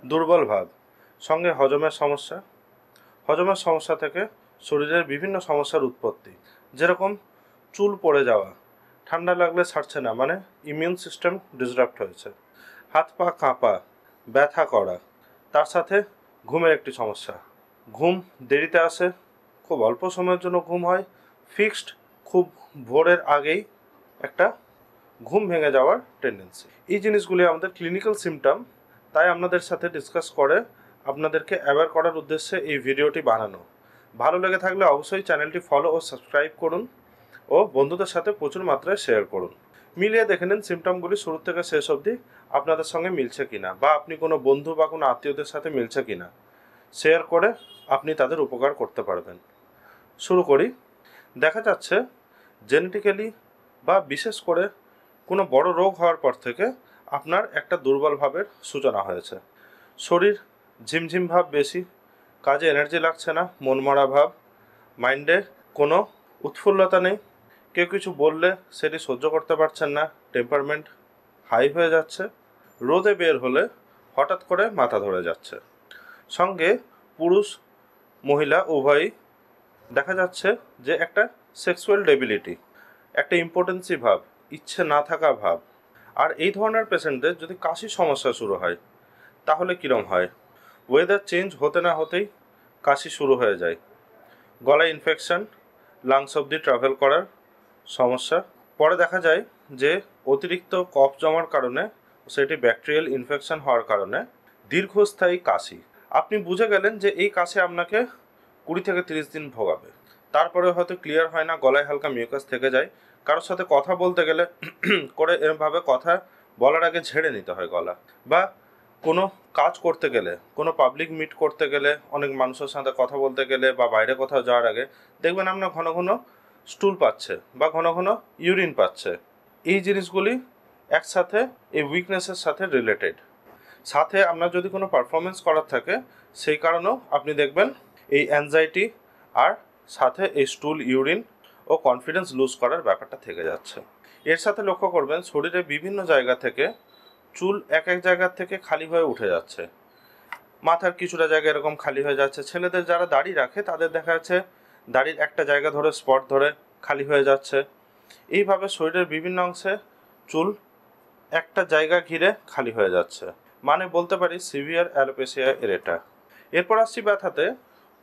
দুর্বল ভাব, সঙ্গে হজমের সমস্যা। হজমের সমস্যা থেকে শরীরের বিভিন্ন সমস্যার উৎপত্তি, যেরকম চুল পড়ে যাওয়া, ঠান্ডা লাগলে ছাড়ছে না, মানে ইমিউন সিস্টেম ডিসরাপ্ট হয়েছে। হাত পা কাঁপা, ব্যথা করা, তার সাথে ঘুমের একটি সমস্যা। ঘুম দেরিতে আসে, খুব অল্প সময়ের জন্য ঘুম হয়, ফিক্সড খুব ভোরের আগেই একটা ঘুম ভেঙে যাওয়ার টেন্ডেন্সি। এই জিনিসগুলি আমাদের ক্লিনিক্যাল সিমটম, তাই আপনাদের সাথে ডিসকাস করে আপনাদেরকে অ্যাওয়্যার করার উদ্দেশ্যে এই ভিডিওটি বানানো। ভালো লেগে থাকলে অবশ্যই চ্যানেলটি ফলো ও সাবস্ক্রাইব করুন ও বন্ধুদের সাথে প্রচুর মাত্রায় শেয়ার করুন। মিলিয়ে দেখে নিন সিমটমগুলি শুরু থেকে শেষ অবধি আপনাদের সঙ্গে মিলছে কিনা, বা আপনি কোনো বন্ধু বা কোনো আত্মীয়দের সাথে মিলছে কিনা। শেয়ার করে আপনি তাদের উপকার করতে পারবেন। শুরু করি। দেখা যাচ্ছে জেনেটিক্যালি বা বিশেষ করে কোনো বড় রোগ হওয়ার পর থেকে আপনার একটা দুর্বল ভাবের সূচনা হয়েছে। শরীর ঝিমঝিম ভাব বেশি, কাজে এনার্জি লাগছে না, মনমরা ভাব, মাইন্ডে কোনো উৎফুল্লতা নেই, কেউ কিছু বললে সেটি সহ্য করতে পারছেন না, টেম্পারমেন্ট হাই হয়ে যাচ্ছে, রোদে বের হলে হঠাৎ করে মাথা ধরে যাচ্ছে। সঙ্গে পুরুষ মহিলা উভয়ই দেখা যাচ্ছে যে একটা সেক্সুয়াল ডেবিলিটি, একটা ইম্পোর্টেন্সি ভাব, ইচ্ছে না থাকা ভাব। আর এই ধরনের পেশেন্টদের যদি কাশির সমস্যা শুরু হয় তাহলে কীরম হয়? ওয়েদার চেঞ্জ হতে না হতেই কাশি শুরু হয়ে যায়, গলায় ইনফেকশন, লাংস অবধি ট্রাভেল করার সমস্যা। পরে দেখা যায় যে অতিরিক্ত কফ জমার কারণে, সেটি ব্যাকটেরিয়াল ইনফেকশন হওয়ার কারণে দীর্ঘস্থায়ী কাশি। আপনি বুঝে গেলেন যে এই কাশি আপনাকে 20 থেকে 30 দিন ভোগাবে, তারপরে হয়তো ক্লিয়ার হয় না, গলায় হালকা মিউকাস থেকে যায়। কারোর সাথে কথা বলতে গেলে করে এরমভাবে কথা বলার আগে ঝেড়ে নিতে হয় গলা, বা কোনো কাজ করতে গেলে, কোনো পাবলিক মিট করতে গেলে, অনেক মানুষের সাথে কথা বলতে গেলে বা বাইরে কোথাও যাওয়ার আগে দেখবেন আপনার ঘন ঘন স্টুল পাচ্ছে বা ঘন ঘন ইউরিন পাচ্ছে। এই জিনিসগুলি একসাথে এই উইকনেসের সাথে রিলেটেড। সাথে আপনার যদি কোনো পারফরমেন্স করার থাকে সেই কারণেও আপনি দেখবেন এই অ্যাংজাইটি আর সাথে এই স্টুল, ইউরিন ও কনফিডেন্স লুজ করার ব্যাপারটা থেকে যাচ্ছে। এর সাথে লক্ষ্য করবেন শরীরে বিভিন্ন জায়গা থেকে চুল এক এক জায়গার থেকে খালি হয়ে উঠে যাচ্ছে। মাথার কিছুটা জায়গা এরকম খালি হয়ে যাচ্ছে। ছেলেদের যারা দাড়ি রাখে তাদের দেখা যাচ্ছে দাড়ির একটা জায়গা ধরে স্পট ধরে খালি হয়ে যাচ্ছে। এইভাবে শরীরের বিভিন্ন অংশে চুল একটা জায়গা ঘিরে খালি হয়ে যাচ্ছে, মানে বলতে পারি সিভিয়ার অ্যালোপেসিয়া এরেটা। এরপর আসছি ব্যথাতে।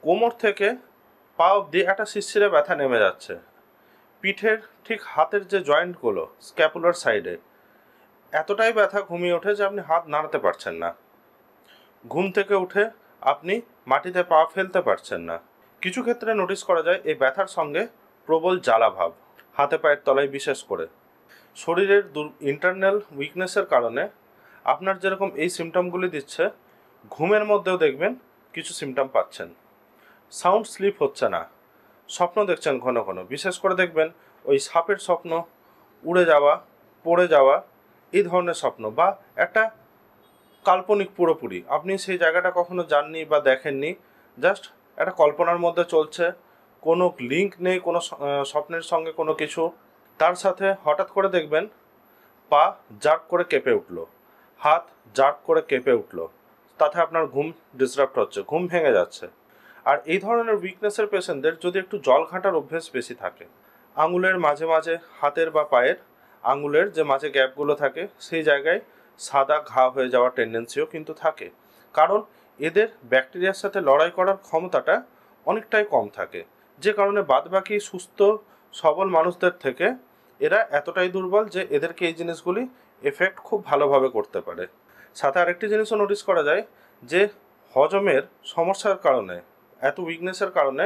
কোমর থেকে পা অবধি একটা শিরশিরে ব্যথা নেমে যাচ্ছে। পিঠের ঠিক হাতের যে জয়েন্টগুলো স্ক্যাপুলার সাইডে এতটাই ব্যথা ঘুমিয়ে ওঠে যে আপনি হাত নাড়াতে পারছেন না। ঘুম থেকে উঠে আপনি মাটিতে পা ফেলতে পারছেন না। কিছু ক্ষেত্রে নোটিস করা যায় এই ব্যথার সঙ্গে প্রবল জ্বালা ভাব, হাতে পায়ের তলায় বিশেষ করে। শরীরের ইন্টারনাল উইকনেসের কারণে আপনার যেরকম এই সিমটমগুলি দিচ্ছে, ঘুমের মধ্যেও দেখবেন কিছু সিমটম পাচ্ছেন। সাউন্ড স্লিপ হচ্ছে না, স্বপ্ন দেখছেন ঘন ঘন, বিশেষ করে দেখবেন ওই সাপের স্বপ্ন, উড়ে যাওয়া, পড়ে যাওয়া, এই ধরনের স্বপ্ন, বা একটা কাল্পনিক পুরোপুরি, আপনি সেই জায়গাটা কখনো যাননি বা দেখেননি, জাস্ট একটা কল্পনার মধ্যে চলছে, কোনো লিঙ্ক নেই কোনো স্বপ্নের সঙ্গে কোনো কিছু। তার সাথে হঠাৎ করে দেখবেন পা জার্ক করে কেঁপে উঠলো, হাত জার্ক করে কেঁপে উঠলো, তাতে আপনার ঘুম ডিসরাপ্ট হচ্ছে, ঘুম ভেঙে যাচ্ছে। আর এই ধরনের উইকনেসের পেশেন্টদের যদি একটু জল ঘাঁটার অভ্যেস বেশি থাকে, আঙুলের মাঝে মাঝে, হাতের বা পায়ের আঙুলের যে মাঝে গ্যাপগুলো থাকে সেই জায়গায় সাদা ঘা হয়ে যাওয়ার টেন্ডেন্সিও কিন্তু থাকে, কারণ এদের ব্যাকটেরিয়ার সাথে লড়াই করার ক্ষমতাটা অনেকটাই কম থাকে, যে কারণে বাদবাকি সুস্থ সবল মানুষদের থেকে এরা এতটাই দুর্বল যে এদেরকে এই জিনিসগুলি এফেক্ট খুব ভালোভাবে করতে পারে। সাথে আরেকটি জিনিসও নোটিস করা যায় যে হজমের সমস্যার কারণে, এত উইকনেসের কারণে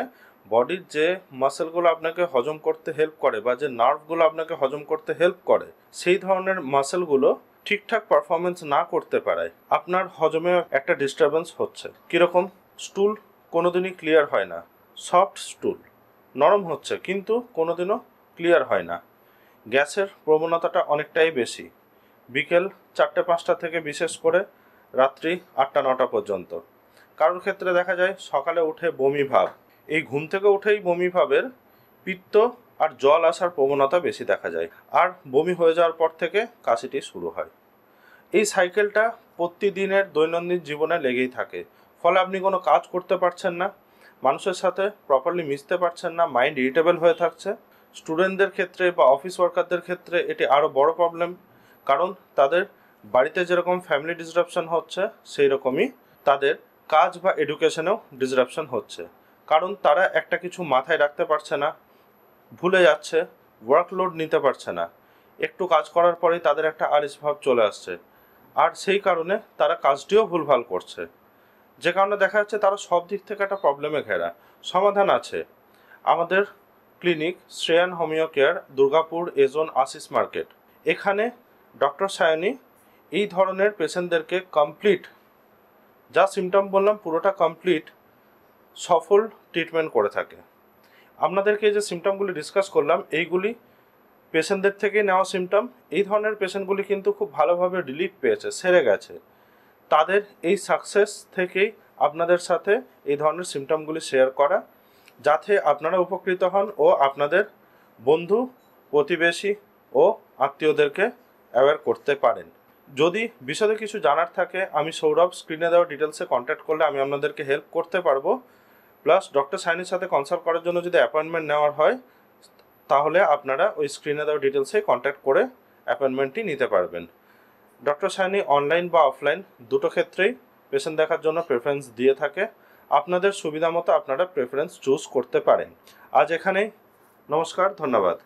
বডির যে মাসেলগুলো আপনাকে হজম করতে হেল্প করে বা যে নার্ভগুলো আপনাকে হজম করতে হেল্প করে, সেই ধরনের মাসেলগুলো ঠিকঠাক পারফরমেন্স না করতে পারায় আপনার হজমে একটা ডিস্টারবেন্স হচ্ছে। কীরকম? স্টুল কোনোদিনই ক্লিয়ার হয় না, সফট স্টুল, নরম হচ্ছে কিন্তু কোনোদিনও ক্লিয়ার হয় না। গ্যাসের প্রবণতাটা অনেকটাই বেশি, বিকেল 4-5টা থেকে বিশেষ করে রাত্রি 8-9টা পর্যন্ত। কারোর ক্ষেত্রে দেখা যায় সকালে উঠে বমি ভাব, এই ঘুম থেকে উঠেই বমি ভাবের পিত্ত আর জল আসার প্রবণতা বেশি দেখা যায়, আর বমি হয়ে যাওয়ার পর থেকে কাশিটি শুরু হয়। এই সাইকেলটা প্রতিদিনের দৈনন্দিন জীবনে লেগেই থাকে। ফলে আপনি কোনো কাজ করতে পারছেন না, মানুষের সাথে প্রপারলি মিশতে পারছেন না, মাইন্ড ইরিটেবল হয়ে থাকছে। স্টুডেন্টদের ক্ষেত্রে বা অফিস ওয়ার্কারদের ক্ষেত্রে এটি আরও বড় প্রবলেম, কারণ তাদের বাড়িতে যেরকম ফ্যামিলি ডিসরাপশন হচ্ছে সেই রকমই তাদের কাজ বা এডুকেশনেও ডিসরাপশন হচ্ছে, কারণ তারা একটা কিছু মাথায় রাখতে পারছে না, ভুলে যাচ্ছে, ওয়ার্কলোড নিতে পারছে না। একটু কাজ করার পরেই তাদের একটা আলস ভাব চলে আসছে, আর সেই কারণে তারা কাজটিও ভুলভাল করছে, যে কারণে দেখা যাচ্ছে তারা সব দিক থেকে একটা প্রবলেমে ঘেরা। সমাধান আছে আমাদের clinic Shreyan homeo care, Durgapur এজন আশিস মার্কেট। এখানে ডক্টর সায়নী এই ধরনের পেশেন্টদেরকে কমপ্লিট, যা সিমটম বললাম পুরোটা কমপ্লিট সফল ট্রিটমেন্ট করে থাকে। আপনাদেরকে যে সিমটমগুলি ডিসকাস করলাম এইগুলি পেশেন্টদের থেকে নেওয়া সিমটম। এই ধরনের পেশেন্টগুলি কিন্তু খুব ভালোভাবে রিলিফ পেয়েছে, সেরে গেছে। তাদের এই সাকসেস থেকেই আপনাদের সাথে এই ধরনের সিমটমগুলি শেয়ার করা, যাতে আপনারা উপকৃত হন ও আপনাদের বন্ধু, প্রতিবেশী ও আত্মীয়দেরকে অ্যাওয়্যার করতে পারেন। যদি বিষয়ে কিছু জানার থাকে, আমি সৌরভ স্ক্রিনে দেওয়া ডিটেলসে কন্ট্যাক্ট করলে আমি আপনাদেরকে হেল্প করতে পারবো। প্লাস ডক্টর সায়নীর সাথে কনসাল্ট করার জন্য যদি অ্যাপয়েন্টমেন্ট নেওয়ার হয়, তাহলে আপনারা ওই স্ক্রিনে দেওয়া ডিটেলসে কন্ট্যাক্ট করে অ্যাপয়েন্টমেন্টটি নিতে পারবেন। ডক্টর সায়নী অনলাইন বা অফলাইন দুটো ক্ষেত্রেই পেশেন্ট দেখার জন্য প্রেফারেন্স দিয়ে থাকে। আপনাদের সুবিধা মতো আপনারা প্রেফারেন্স চুজ করতে পারেন। আজ এখানেই, নমস্কার, ধন্যবাদ।